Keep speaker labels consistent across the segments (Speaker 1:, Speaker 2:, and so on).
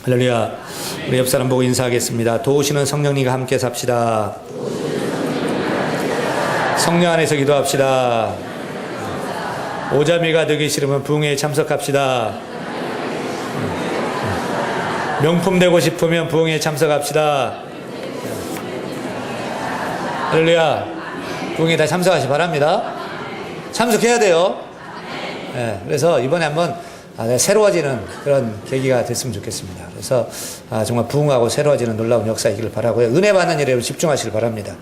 Speaker 1: 할렐루야. 우리 옆 사람 보고 인사하겠습니다. 도우시는 성령님과 함께 삽시다. 성령 안에서 기도합시다. 오자미가 되기 싫으면 부흥회에 참석합시다. 명품 되고 싶으면 부흥회에 참석합시다. 할렐루야. 부흥회에 다 참석하시 바랍니다. 참석해야 돼요. 네, 그래서 이번에 한번 새로워지는 그런 계기가 됐으면 좋겠습니다. 그래서 정말 부흥하고 새로워지는 놀라운 역사이기를 바라고요. 은혜 받는 일에 집중하시길 바랍니다.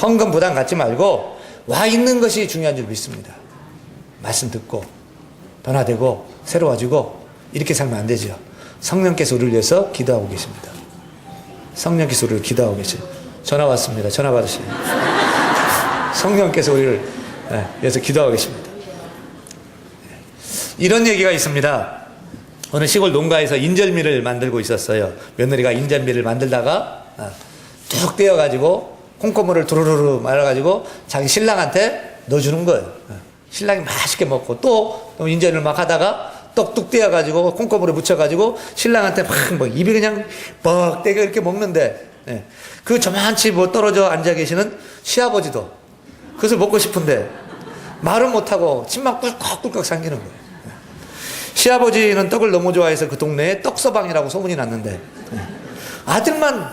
Speaker 1: 헌금 부담 갖지 말고 와 있는 것이 중요한 줄 믿습니다. 말씀 듣고 변화되고 새로워지고 이렇게 살면 안 되죠. 성령께서 우리를 위해서 기도하고 계십니다. 성령께서 우리를 기도하고 계세요. 전화 왔습니다. 전화 받으세요. 성령께서 우리를 위해서 기도하고 계십니다. 이런 얘기가 있습니다. 어느 시골 농가에서 인절미를 만들고 있었어요. 며느리가 인절미를 만들다가 뚝 떼어가지고 콩고물을 두루루루 말아가지고 자기 신랑한테 넣어주는 거예요. 신랑이 맛있게 먹고 또 인절미를 막 하다가 떡뚝 떼어가지고 콩고물에 묻혀가지고 신랑한테 막 입이 그냥 뻑대게 이렇게 먹는데 그 저만치 떨어져 앉아 계시는 시아버지도 그것을 먹고 싶은데 말은 못하고 침만 꿀꺽꿀꺽 삼키는 거예요. 시아버지는 떡을 너무 좋아해서 그 동네에 떡서방이라고 소문이 났는데 아들만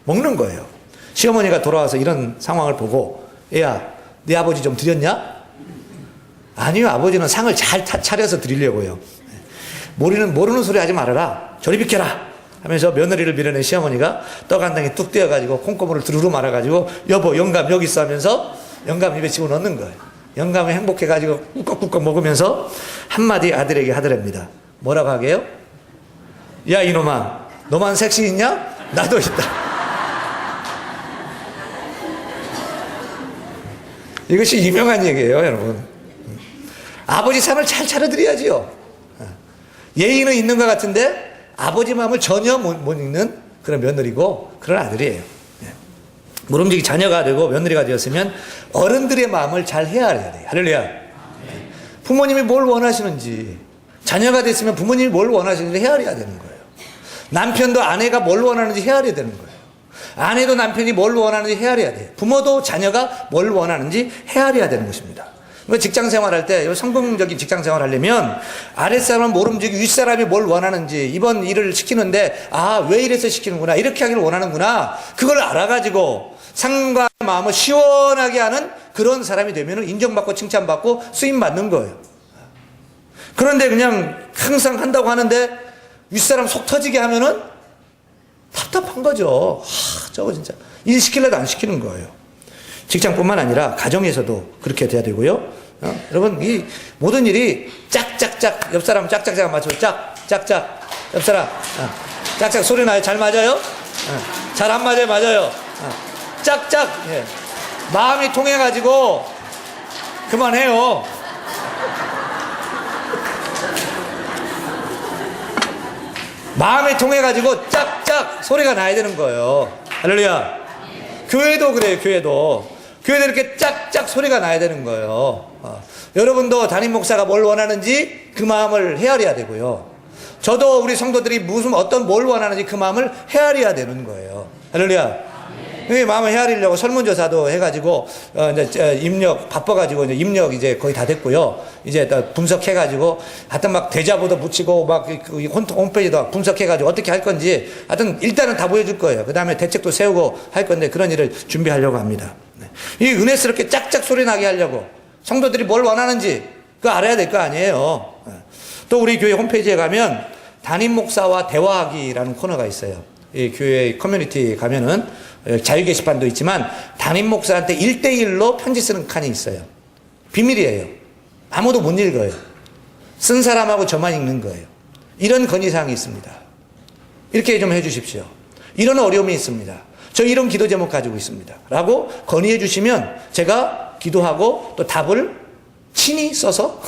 Speaker 1: 먹는 거예요. 시어머니가 돌아와서 이런 상황을 보고 애야 네 아버지 좀 드렸냐? 아니요, 아버지는 상을 잘 차려서 드리려고요. 모르는 소리 하지 말아라. 저리 비켜라 하면서 며느리를 밀어낸 시어머니가 떡 한 덩이 뚝 떼어가지고 콩고물을 두루루 말아가지고 여보 영감 여기 있어 하면서 영감 입에 집어넣는 거예요. 영감이 행복해가지고 꿀꺽꿀꺽 먹으면서 한마디 아들에게 하더랍니다. 뭐라고 하게요? 야 이놈아 너만 섹시 있냐? 나도 있다. 이것이 유명한 얘기예요 여러분. 아버지 상을 잘 차려드려야지요. 예의는 있는 것 같은데 아버지 마음을 전혀 못 읽는 그런 며느리고 그런 아들이에요. 모름지기 자녀가 되고 며느리가 되었으면 어른들의 마음을 잘 헤아려야 돼요. 할렐루야. 부모님이 뭘 원하시는지, 자녀가 됐으면 부모님이 뭘 원하시는지 헤아려야 되는 거예요. 남편도 아내가 뭘 원하는지 헤아려야 되는 거예요. 아내도 남편이 뭘 원하는지 헤아려야 돼요. 부모도 자녀가 뭘 원하는지 헤아려야 되는 것입니다. 직장 생활할 때 성공적인 직장 생활 하려면 아랫사람은 모름지기 윗사람이 뭘 원하는지 이번 일을 시키는데 왜 이래서 시키는구나 이렇게 하기를 원하는구나 그걸 알아가지고 상과 마음을 시원하게 하는 그런 사람이 되면 인정받고 칭찬받고 쓰임받는 거예요. 그런데 그냥 항상 한다고 하는데 윗사람 속 터지게 하면은 답답한 거죠. 저거 진짜 일 시키려도 안 시키는 거예요. 직장뿐만 아니라 가정에서도 그렇게 돼야 되고요. 여러분 이 모든 일이 짝짝짝 옆 사람 짝짝짝 맞춰 짝짝짝 옆 사람 짝짝 소리 나요? 잘 맞아요? 잘 안 맞아요? 맞아요. 짝짝 마음이 통해가지고 그만해요. 마음이 통해가지고 짝짝 소리가 나야 되는 거예요. 할렐루야. 교회도 그래요. 교회도 이렇게 짝짝 소리가 나야 되는 거예요. 여러분도 담임 목사가 뭘 원하는지 그 마음을 헤아려야 되고요. 저도 우리 성도들이 뭘 원하는지 그 마음을 헤아려야 되는 거예요. 할렐루야. 이 마음을 헤아리려고 설문조사도 해가지고 이제 입력 바빠가지고 이제 입력 이제 거의 다 됐고요. 이제 분석해가지고 하여튼 막 대자보도 붙이고 막 홈페이지도 분석해가지고 어떻게 할 건지 하여튼 일단은 다 보여줄 거예요. 그 다음에 대책도 세우고 할 건데 그런 일을 준비하려고 합니다. 이 은혜스럽게 짝짝 소리 나게 하려고 성도들이 뭘 원하는지 그거 알아야 될 거 아니에요. 또 우리 교회 홈페이지에 가면 담임 목사와 대화하기라는 코너가 있어요. 이 교회 커뮤니티 가면은 자유 게시판도 있지만 담임 목사한테 1대1로 편지 쓰는 칸이 있어요. 비밀이에요. 아무도 못 읽어요. 쓴 사람하고 저만 읽는 거예요. 이런 건의사항이 있습니다. 이렇게 좀 해주십시오. 이런 어려움이 있습니다. 저 이런 기도 제목 가지고 있습니다. 라고 건의해 주시면 제가 기도하고 또 답을 친히 써서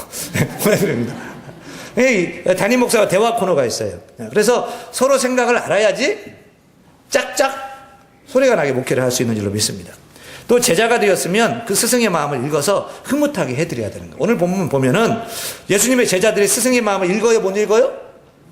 Speaker 1: 보내드립니다. 담임 목사와 대화 코너가 있어요. 그래서 서로 생각을 알아야지 짝짝 소리가 나게 목회를 할 수 있는 줄로 믿습니다. 또 제자가 되었으면 그 스승의 마음을 읽어서 흐뭇하게 해드려야 되는 거예요. 오늘 본문 보면은 예수님의 제자들이 스승의 마음을 읽어요? 못 읽어요?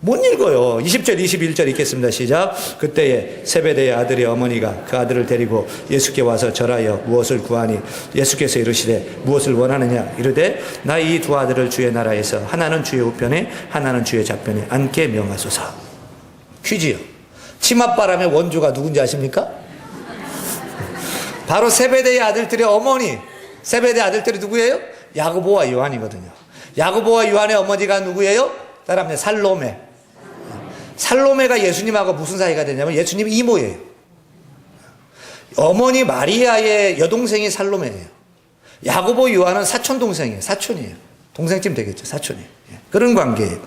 Speaker 1: 못 읽어요. 20절, 21절 읽겠습니다. 시작. 그때에 세베대의 아들의 어머니가 그 아들을 데리고 예수께 와서 절하여 무엇을 구하니 예수께서 이르시되 무엇을 원하느냐 이르되 나 이 두 아들을 주의 나라에서 하나는 주의 우편에 하나는 주의 좌편에 앉게 명하소서. 퀴즈요. 치맛바람의 원조가 누군지 아십니까? 바로 세베대의 아들들의 어머니. 세베대 아들들이 누구예요? 야고보와 요한이거든요. 야고보와 요한의 어머니가 누구예요? 따라합니다. 살로메. 살로메가 예수님하고 무슨 사이가 되냐면 예수님 이모예요. 어머니 마리아의 여동생이 살로메예요. 야고보 요한은 사촌 동생이에요. 사촌이에요. 동생쯤 되겠죠. 사촌이에요. 그런 관계예요.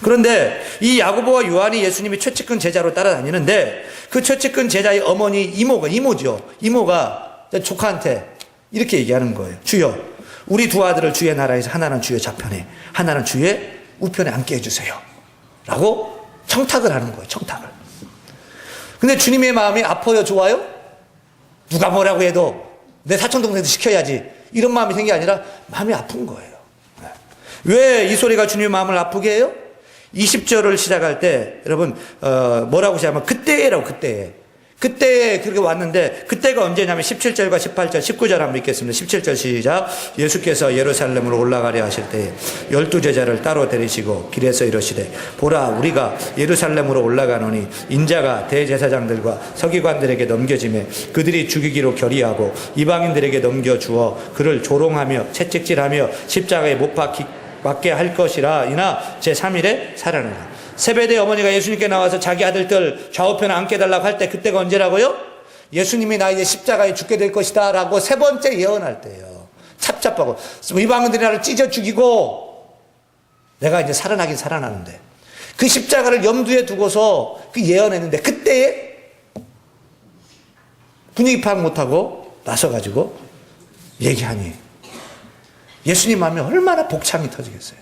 Speaker 1: 그런데 이 야고보와 요한이 예수님이 최측근 제자로 따라다니는데 그 최측근 제자의 어머니 이모죠. 이모가 조카한테 이렇게 얘기하는 거예요. 주여, 우리 두 아들을 주의 나라에서 하나는 주의 좌편에 하나는 주의 우편에 앉게 해주세요. 라고 청탁을 하는 거예요. 청탁을. 근데 주님의 마음이 아파요? 좋아요? 누가 뭐라고 해도 내 사촌동생도 시켜야지. 이런 마음이 생긴 게 아니라 마음이 아픈 거예요. 왜 이 소리가 주님의 마음을 아프게 해요? 20절을 시작할 때 여러분 뭐라고 시작하면 그때라고 그때에 그렇게 왔는데 그때가 언제냐면 17절과 18절 19절 한번 읽겠습니다. 17절 시작. 예수께서 예루살렘으로 올라가려 하실 때에 12제자를 따로 데리시고 길에서 이르시되 보라 우리가 예루살렘으로 올라가노니 인자가 대제사장들과 서기관들에게 넘겨지매 그들이 죽이기로 결의하고 이방인들에게 넘겨주어 그를 조롱하며 채찍질하며 십자가에 못 박게 할 것이라 이나 제3일에 살아나라. 세베대 어머니가 예수님께 나와서 자기 아들들 좌우편에 앉게 해달라고 할 때 그때가 언제라고요? 예수님이 나 이제 십자가에 죽게 될 것이다 라고 세 번째 예언할 때예요. 찹찹하고 이방인들이 나를 찢어 죽이고 내가 이제 살아나긴 살아나는데 그 십자가를 염두에 두고서 그 예언했는데 그때에 분위기 파악 못하고 나서가지고 얘기하니 예수님 마음에 얼마나 복창이 터지겠어요.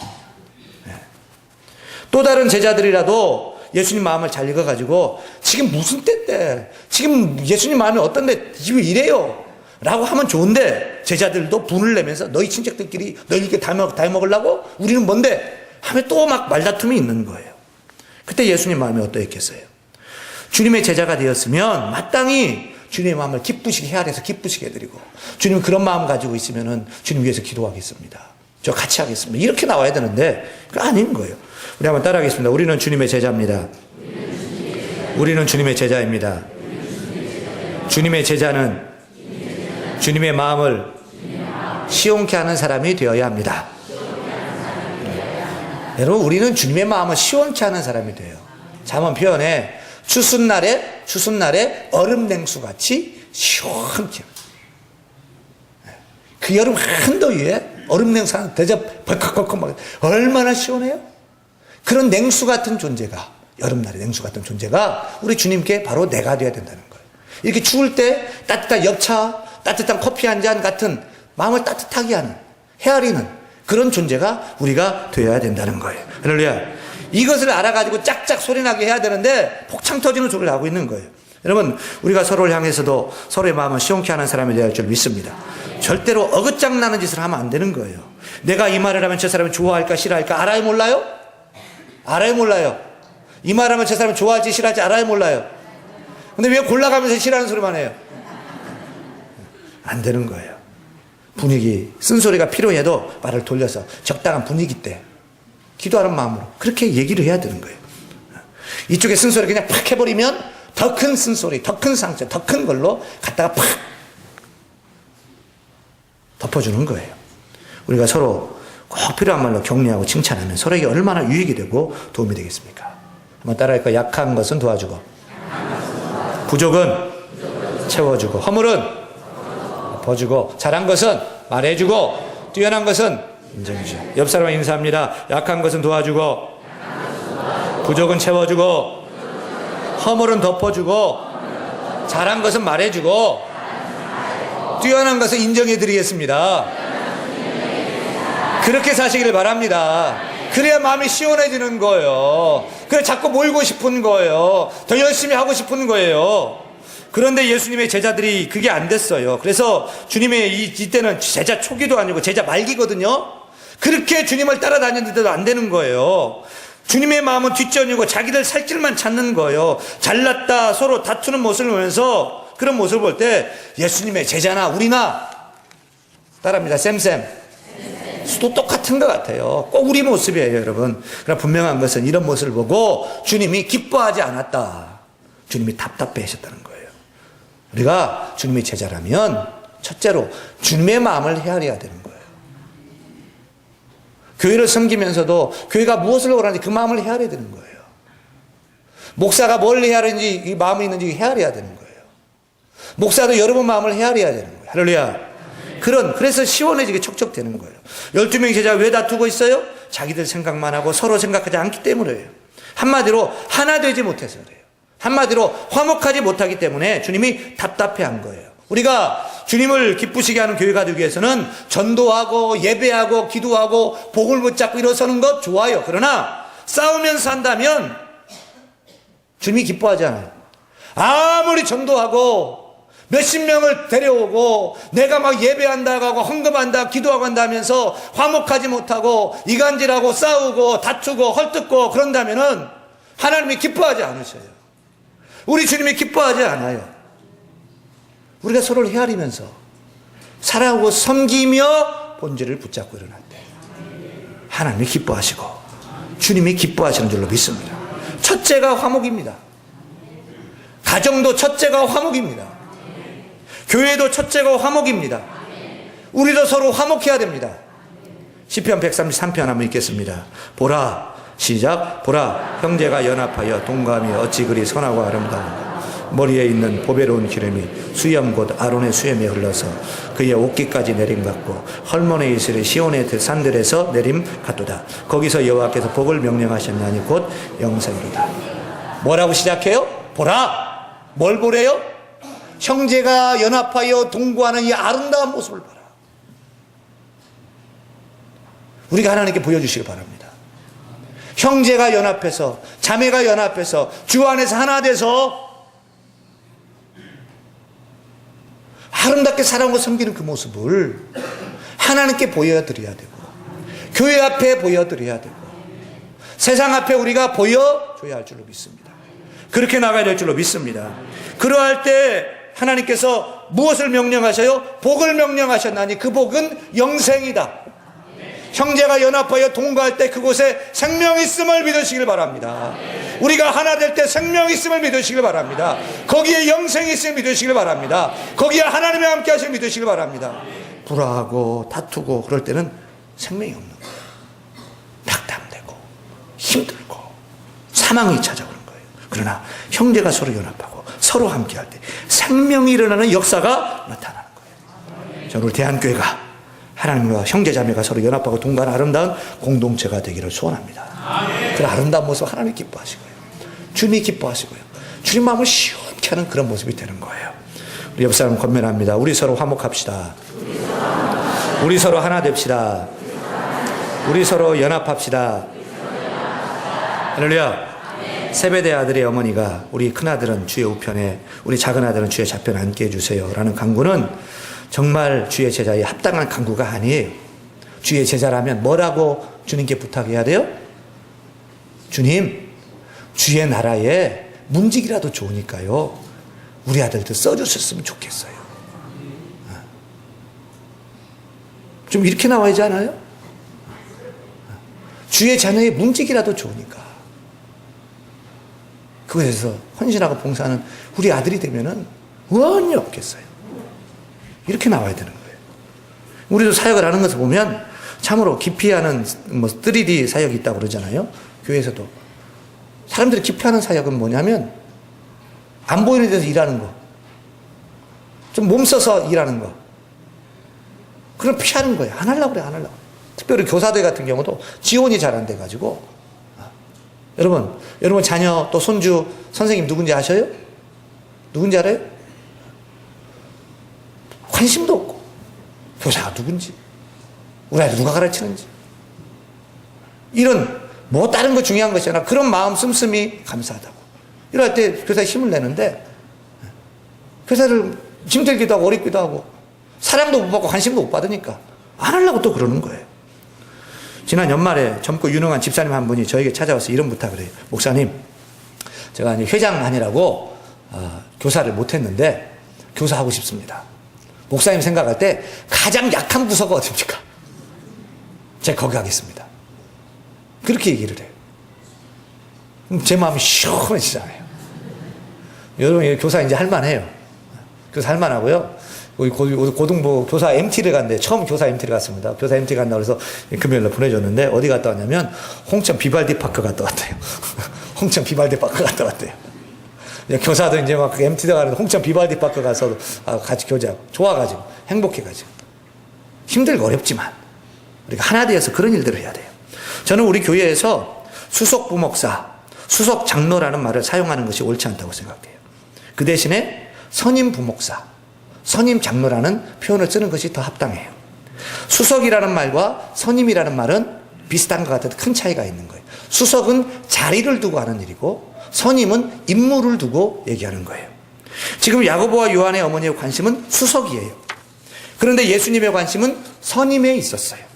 Speaker 1: 또 다른 제자들이라도 예수님 마음을 잘 읽어가지고 지금 무슨 때인데 지금 예수님 마음이 어떤데 왜 이래요? 라고 하면 좋은데 제자들도 분을 내면서 너희 친척들끼리 너희들끼리 다 먹으려고? 우리는 뭔데? 하면 또 막 말다툼이 있는 거예요. 그때 예수님 마음이 어떠했겠어요? 주님의 제자가 되었으면 마땅히 주님의 마음을 기쁘시게 헤아려서 기쁘시게 해드리고 주님 그런 마음 가지고 있으면 주님 위해서 기도하겠습니다. 저 같이 하겠습니다. 이렇게 나와야 되는데 그거 아닌 거예요. 우리 한번 따라하겠습니다. 우리는 주님의 제자입니다. 우리는 주님의 제자입니다. 주님의 제자는 주님의 마음을 시원케 하는 사람이 되어야 합니다. 여러분 우리는 주님의 마음을 시원케 하는 사람이 돼요. 잠언 표현에 추순날에 얼음 냉수같이 시원케. 그 여름 한더위에 얼음 냉수 한 대접 벌컥벌컥 막 얼마나 시원해요? 그런 냉수 같은 존재가 여름날의 냉수 같은 존재가 우리 주님께 바로 내가 되어야 된다는 거예요. 이렇게 추울 때 따뜻한 엽차, 따뜻한 커피 한 잔 같은 마음을 따뜻하게 하는 헤아리는 그런 존재가 우리가 되어야 된다는 거예요. 할렐루야. 이것을 알아가지고 짝짝 소리나게 해야 되는데 폭창 터지는 소리를 하고 있는 거예요. 여러분 우리가 서로를 향해서도 서로의 마음을 시원케 하는 사람이 되어야 할 줄 믿습니다. 절대로 어긋장나는 짓을 하면 안 되는 거예요. 내가 이 말을 하면 저 사람이 좋아할까 싫어할까 알아요 몰라요? 알아요 몰라요? 이 말하면 저 사람이 좋아할지 싫어할지 알아요 몰라요? 근데 왜 골라가면서 싫어하는 소리만 해요? 안 되는 거예요. 분위기 쓴소리가 필요해도 말을 돌려서 적당한 분위기 때 기도하는 마음으로 그렇게 얘기를 해야 되는 거예요. 이쪽에 쓴소리 그냥 팍 해버리면 더 큰 쓴소리, 더 큰 상처, 더 큰 걸로 갖다가 팍 덮어주는 거예요. 우리가 서로 꼭 필요한 말로 격려하고 칭찬하면 서로에게 얼마나 유익이 되고 도움이 되겠습니까? 한번 따라할까요? 약한 것은 도와주고 부족은 채워주고 허물은 덮어주고 잘한 것은 말해주고 뛰어난 것은 인정해주고 옆 사람과 인사합니다. 약한 것은 도와주고 부족은 채워주고 허물은 덮어주고 잘한 것은 말해주고 뛰어난 것은 인정해드리겠습니다. 그렇게 사시기를 바랍니다. 그래야 마음이 시원해지는 거예요. 그래 자꾸 모이고 싶은 거예요. 더 열심히 하고 싶은 거예요. 그런데 예수님의 제자들이 그게 안 됐어요. 그래서 주님의 이때는 제자 초기도 아니고 제자 말기거든요. 그렇게 주님을 따라다녔는데도 안 되는 거예요. 주님의 마음은 뒷전이고 자기들 살 길만 찾는 거예요. 잘났다 서로 다투는 모습을 보면서 그런 모습을 볼 때 예수님의 제자나 우리나 따라합니다. 쌤쌤. 수도 똑같은 것 같아요. 꼭 우리 모습이에요, 여러분. 그러나 분명한 것은 이런 모습을 보고 주님이 기뻐하지 않았다. 주님이 답답해 하셨다는 거예요. 우리가 주님의 제자라면 첫째로 주님의 마음을 헤아려야 되는 거예요. 교회를 섬기면서도 교회가 무엇을 원하는지 그 마음을 헤아려야 되는 거예요. 목사가 뭘 헤아리는지 이 마음이 있는지 헤아려야 되는 거예요. 목사도 여러분 마음을 헤아려야 되는 거예요. 할렐루야. 그래서 시원해지게 척척되는 거예요. 12명의 제자가 왜 다투고 있어요? 자기들 생각만 하고 서로 생각하지 않기 때문이에요. 한마디로 하나 되지 못해서 그래요. 한마디로 화목하지 못하기 때문에 주님이 답답해한 거예요. 우리가 주님을 기쁘시게 하는 교회가 되기 위해서는 전도하고 예배하고 기도하고 복을 붙잡고 일어서는 것 좋아요. 그러나 싸우면서 한다면 주님이 기뻐하지 않아요. 아무리 전도하고 몇십 명을 데려오고 내가 막 예배한다고 하고 헌금한다 기도하고 한다 하면서 화목하지 못하고 이간질하고 싸우고 다투고 헐뜯고 그런다면은 하나님이 기뻐하지 않으셔요. 우리 주님이 기뻐하지 않아요. 우리가 서로를 헤아리면서 사랑하고 섬기며 본질을 붙잡고 일어날 때 하나님이 기뻐하시고 주님이 기뻐하시는 줄로 믿습니다. 첫째가 화목입니다. 가정도 첫째가 화목입니다. 교회도 첫째가 화목입니다. 우리도 서로 화목해야 됩니다. 시편 133편 한번 읽겠습니다. 보라, 시작. 보라, 형제가 연합하여 동감이 어찌 그리 선하고 아름다운가. 머리에 있는 보배로운 기름이 수염 곧 아론의 수염에 흘러서 그의 옷깃까지 내림받고 헐몬의 이슬이 시온의 산들에서 내림받도다. 거기서 여호와께서 복을 명령하셨나니 곧 영생이로다. 뭐라고 시작해요? 보라. 뭘 보래요? 형제가 연합하여 동거하는 이 아름다운 모습을 봐라. 우리가 하나님께 보여주시기 바랍니다. 형제가 연합해서 자매가 연합해서 주 안에서 하나 돼서 아름답게 살아오고 섬기는 그 모습을 하나님께 보여드려야 되고 교회 앞에 보여드려야 되고 세상 앞에 우리가 보여줘야 할 줄로 믿습니다. 그렇게 나가야 될 줄로 믿습니다. 그러할 때 하나님께서 무엇을 명령하셔요? 복을 명령하셨나니 그 복은 영생이다. 형제가 연합하여 동거할 때 그곳에 생명이 있음을 믿으시길 바랍니다. 우리가 하나 될 때 생명이 있음을 믿으시길 바랍니다. 거기에 영생이 있음을 믿으시길 바랍니다. 거기에 하나님이 함께 하심을 믿으시길 바랍니다. 불화하고 다투고 그럴 때는 생명이 없는 거예요. 낙담되고 힘들고 사망이 찾아오는 거예요. 그러나 형제가 서로 연합하고 서로 함께 할 때 생명이 일어나는 역사가 나타나는 거예요. 저는 우리 대한교회가 하나님과 형제자매가 서로 연합하고 동거하는 아름다운 공동체가 되기를 소원합니다. 그 아름다운 모습 하나님이 기뻐하시고요. 주님이 기뻐하시고요. 주님 마음을 시원케 하는 그런 모습이 되는 거예요. 우리 옆 사람 권면합니다. 우리 서로 화목합시다. 우리 서로 하나 됩시다. 우리 서로 연합합시다. 할렐루야. 세베대 아들의 어머니가 우리 큰아들은 주의 우편에 우리 작은아들은 주의 좌편에 앉게 해주세요 라는 강구는 정말 주의 제자에 합당한 강구가 아니에요. 주의 제자라면 뭐라고 주님께 부탁해야 돼요? 주님, 주의 나라에 문직이라도 좋으니까요 우리 아들도 써주셨으면 좋겠어요. 좀 이렇게 나와야지 않아요? 주의 자녀의 문직이라도 좋으니까 그것에서 헌신하고 봉사하는 우리 아들이 되면은 원이 없겠어요. 이렇게 나와야 되는 거예요. 우리도 사역을 하는 것을 보면 참으로 기피하는 3D 사역이 있다고 그러잖아요. 교회에서도. 사람들이 기피하는 사역은 뭐냐면 안 보이는 데서 일하는 거. 좀 몸 써서 일하는 거. 그걸 피하는 거예요. 안 하려고 그래, 안 하려고. 특별히 교사들 같은 경우도 지원이 잘 안 돼가지고. 여러분 자녀 또 손주 선생님 누군지 아셔요? 누군지 알아요? 관심도 없고 교사가 누군지 우리 아이들 누가 가르치는지 이런 뭐 다른 거 중요한 것이 아니라 그런 마음 씀씀이 감사하다고 이럴 때 교사에 힘을 내는데 교사를 힘들기도 하고 어렵기도 하고 사랑도 못 받고 관심도 못 받으니까 안 하려고 또 그러는 거예요. 지난 연말에 젊고 유능한 집사님 한 분이 저에게 찾아와서 이런 부탁을 해요. 목사님, 제가 이제 회장 아니라고 교사를 못했는데 교사하고 싶습니다. 목사님 생각할 때 가장 약한 부서가 어딥니까? 제가 거기 하겠습니다. 그렇게 얘기를 해요. 제 마음이 시원해지잖아요. 여러분, 교사 이제 할만해요. 교사 할만하고요. 우리 고등부 교사 MT를 갔는데, 처음 교사 MT를 갔습니다. 교사 MT 간다고 해서 금요일날 보내줬는데, 어디 갔다 왔냐면, 홍천 비발디 파크 갔다 왔대요. 홍천 비발디 파크 갔다 왔대요. 교사도 이제 막 MT도 가는데, 홍천 비발디 파크 가서 같이 교제하고, 좋아가지고, 행복해가지고. 힘들고 어렵지만, 우리가 하나 되어서 그런 일들을 해야 돼요. 저는 우리 교회에서 수석 부목사, 수석 장로라는 말을 사용하는 것이 옳지 않다고 생각해요. 그 대신에 선임 부목사, 선임 장로라는 표현을 쓰는 것이 더 합당해요. 수석이라는 말과 선임이라는 말은 비슷한 것 같아도 큰 차이가 있는 거예요. 수석은 자리를 두고 하는 일이고, 선임은 임무를 두고 얘기하는 거예요. 지금 야고보와 요한의 어머니의 관심은 수석이에요. 그런데 예수님의 관심은 선임에 있었어요.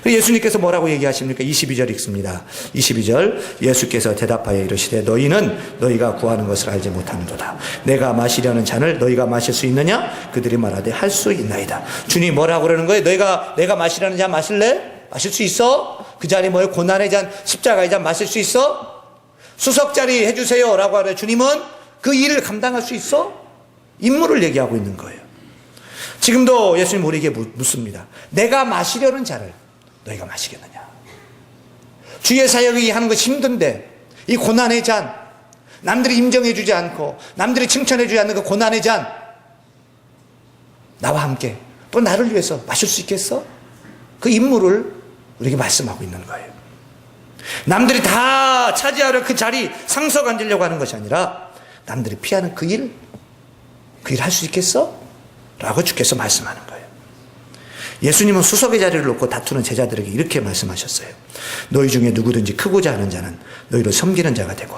Speaker 1: 예수님께서 뭐라고 얘기하십니까? 22절 읽습니다. 22절, 예수께서 대답하여 이르시되 너희는 너희가 구하는 것을 알지 못하는도다. 내가 마시려는 잔을 너희가 마실 수 있느냐? 그들이 말하되 할 수 있나이다. 주님 뭐라고 그러는 거예요? 내가 마시려는 잔 마실래? 마실 수 있어? 그 잔이 뭐예요? 고난의 잔, 십자가의 잔 마실 수 있어? 수석 자리 해주세요 라고 하래. 주님은 그 일을 감당할 수 있어? 임무를 얘기하고 있는 거예요. 지금도 예수님 우리에게 묻습니다. 내가 마시려는 잔을 너희가 마시겠느냐? 주의 사역이 하는 것이 힘든데 이 고난의 잔, 남들이 인정해 주지 않고 남들이 칭찬해 주지 않는 그 고난의 잔, 나와 함께 또 나를 위해서 마실 수 있겠어? 그 임무를 우리에게 말씀하고 있는 거예요. 남들이 다 차지하려 그 자리 상석 앉으려고 하는 것이 아니라 남들이 피하는 그 일 할 수 있겠어? 라고 주께서 말씀하는 거예요. 예수님은 수석의 자리를 놓고 다투는 제자들에게 이렇게 말씀하셨어요. 너희 중에 누구든지 크고자 하는 자는 너희를 섬기는 자가 되고,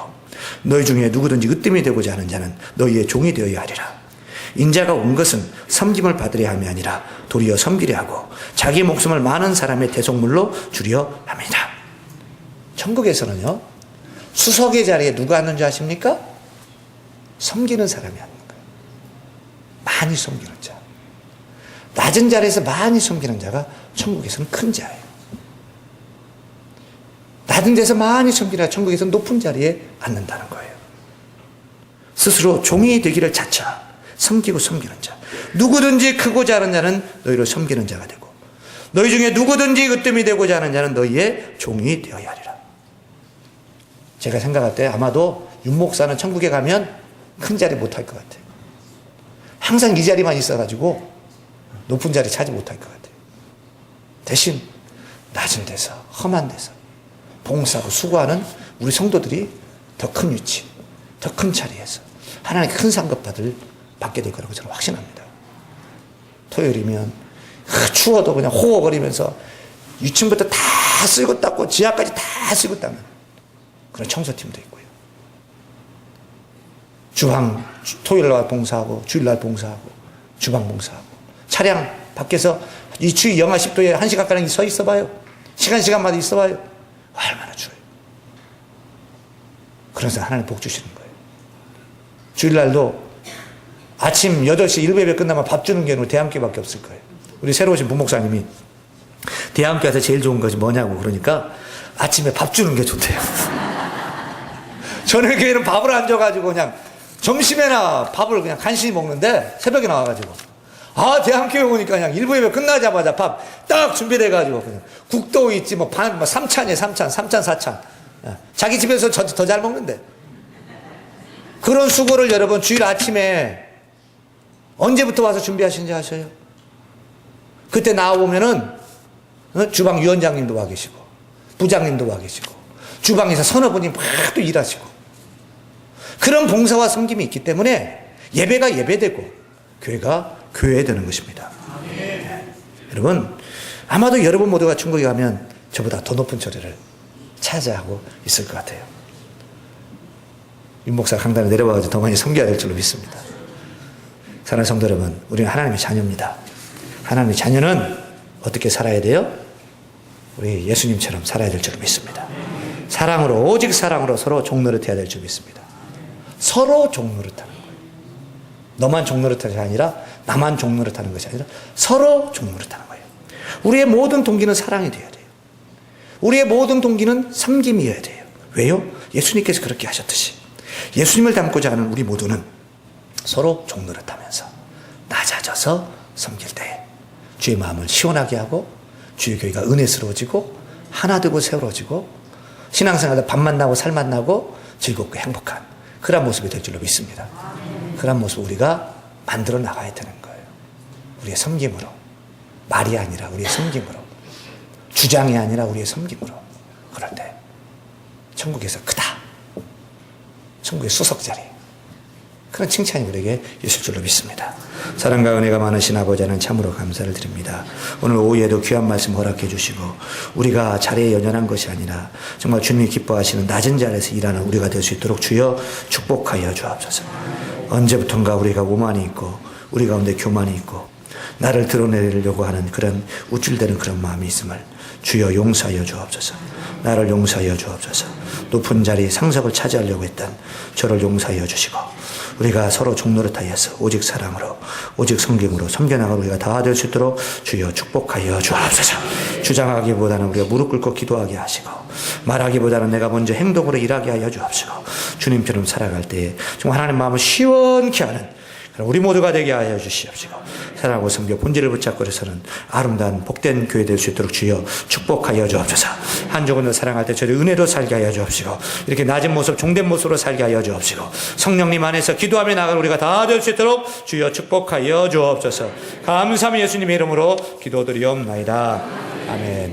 Speaker 1: 너희 중에 누구든지 으뜸이 되고자 하는 자는 너희의 종이 되어야 하리라. 인자가 온 것은 섬김을 받으려 함이 아니라 도리어 섬기려 하고 자기 목숨을 많은 사람의 대속물로 주려 합니다. 천국에서는요, 수석의 자리에 누가 앉는 줄 아십니까? 섬기는 사람이 앉는 거예요. 많이 섬기는 자. 낮은 자리에서 많이 섬기는 자가 천국에서는 큰 자예요. 낮은 데서 많이 섬기는 자가 천국에서는 높은 자리에 앉는다는 거예요. 스스로 종이 되기를 자처, 섬기고 섬기는 자. 누구든지 크고자 하는 자는 너희를 섬기는 자가 되고, 너희 중에 누구든지 으뜸이 되고자 하는 자는 너희의 종이 되어야 하리라. 제가 생각할 때 아마도 윤 목사는 천국에 가면 큰 자리 못할 것 같아요. 항상 이 자리만 있어가지고 높은 자리 차지 못할 것 같아요. 대신 낮은 데서, 험한 데서 봉사하고 수고하는 우리 성도들이 더 큰 위치, 더 큰 자리에서 하나님께 큰 상급 받게 될 거라고 저는 확신합니다. 토요일이면 추워도 그냥 호호거리면서 위층부터 다 쓸고 닦고 지하까지 다 쓸고 닦는 그런 청소팀도 있고요. 주방 토요일날 봉사하고 주일날 봉사하고 주방 봉사하고, 차량 밖에서 이 추위 영하 10도에 1시간가량 서 있어봐요. 시간마다 있어봐요. 얼마나 추워요. 그래서 하나님 복 주시는 거예요. 주일날도 아침 8시 1예배 끝나면 밥 주는 게 대함교회밖에 없을 거예요. 우리 새로 오신 부목사님이 대함교회에서 제일 좋은 것이 뭐냐고 그러니까 아침에 밥 주는 게 좋대요. 저녁 교회는 밥을 안 줘가지고 그냥 점심에나 밥을 그냥 간신히 먹는데, 새벽에 나와가지고 대한교회 오니까 그냥 1부 예배 끝나자마자 밥 딱 준비돼가지고 그냥 국도 있지 뭐 3찬이에요. 3찬 4찬. 자기 집에서 더 잘 먹는데. 그런 수고를 여러분 주일 아침에 언제부터 와서 준비하시는지 아셔요? 그때 나와보면은 주방 위원장님도 와 계시고 부장님도 와 계시고 주방에서 서너 분이 막 또 일하시고, 그런 봉사와 섬김이 있기 때문에 예배가 예배되고 교회가 교회되는 것입니다. 네. 여러분, 아마도 여러분 모두가 천국에 가면 저보다 더 높은 처리를 차지하고 있을 것 같아요. 윤 목사 강단에 내려와서 더 많이 섬겨야 될 줄로 믿습니다. 사랑하는 성도 여러분, 우리는 하나님의 자녀입니다. 하나님의 자녀는 어떻게 살아야 돼요? 우리 예수님처럼 살아야 될 줄 믿습니다. 사랑으로, 오직 사랑으로 서로 종노릇해야 될 줄 믿습니다. 서로 종노릇하는 거예요. 너만 종노릇하는 게 아니라 나만 종노릇하는 것이 아니라 서로 종노릇하는 거예요. 우리의 모든 동기는 사랑이 되어야 돼요. 우리의 모든 동기는 섬김이어야 돼요. 왜요? 예수님께서 그렇게 하셨듯이 예수님을 닮고자 하는 우리 모두는 서로 종노릇하면서 낮아져서 섬길 때 주의 마음을 시원하게 하고 주의 교회가 은혜스러워지고 하나 되고 세워지고 신앙생활도 밥 만나고 살 만나고 즐겁고 행복한 그런 모습이 될 줄로 믿습니다. 그런 모습 우리가 만들어 나가야 되는 거예요. 우리의 섬김으로, 말이 아니라 우리의 섬김으로, 주장이 아니라 우리의 섬김으로. 그럴 때 천국에서 크다, 천국의 수석자리, 그런 칭찬이 우리에게 있을 줄로 믿습니다. 사랑과 은혜가 많으신 아버지는 참으로 감사를 드립니다. 오늘 오후에도 귀한 말씀 허락해 주시고 우리가 자리에 연연한 것이 아니라 정말 주님이 기뻐하시는 낮은 자리에서 일하는 우리가 될 수 있도록 주여 축복하여 주옵소서. 언제부턴가 우리가 오만이 있고 우리 가운데 교만이 있고 나를 드러내려고 하는 그런 우쭐대는 그런 마음이 있음을 주여 용서하여 주옵소서. 나를 용서하여 주옵소서. 높은 자리 상석을 차지하려고 했던 저를 용서하여 주시고 우리가 서로 종노릇하여서 오직 사랑으로 오직 섬김으로 섬겨나갈 우리가 다 될 수 있도록 주여 축복하여 주옵소서. 주장하기보다는 우리가 무릎 꿇고 기도하게 하시고 말하기보다는 내가 먼저 행동으로 일하게 하여 주옵시고 주님처럼 살아갈 때에 정말 하나님 마음을 시원케 하는 우리 모두가 되게 하여 주시옵시고 사랑하고 섬겨 본질을 붙잡고 서는 아름다운 복된 교회 될 수 있도록 주여 축복하여 주옵소서. 한 조금을 사랑할 때 저를 은혜로 살게 하여 주옵시고 이렇게 낮은 모습 종된 모습으로 살게 하여 주옵시고 성령님 안에서 기도하며 나갈 우리가 다 될 수 있도록 주여 축복하여 주옵소서. 감사합니다. 예수님의 이름으로 기도드리옵나이다. 아멘.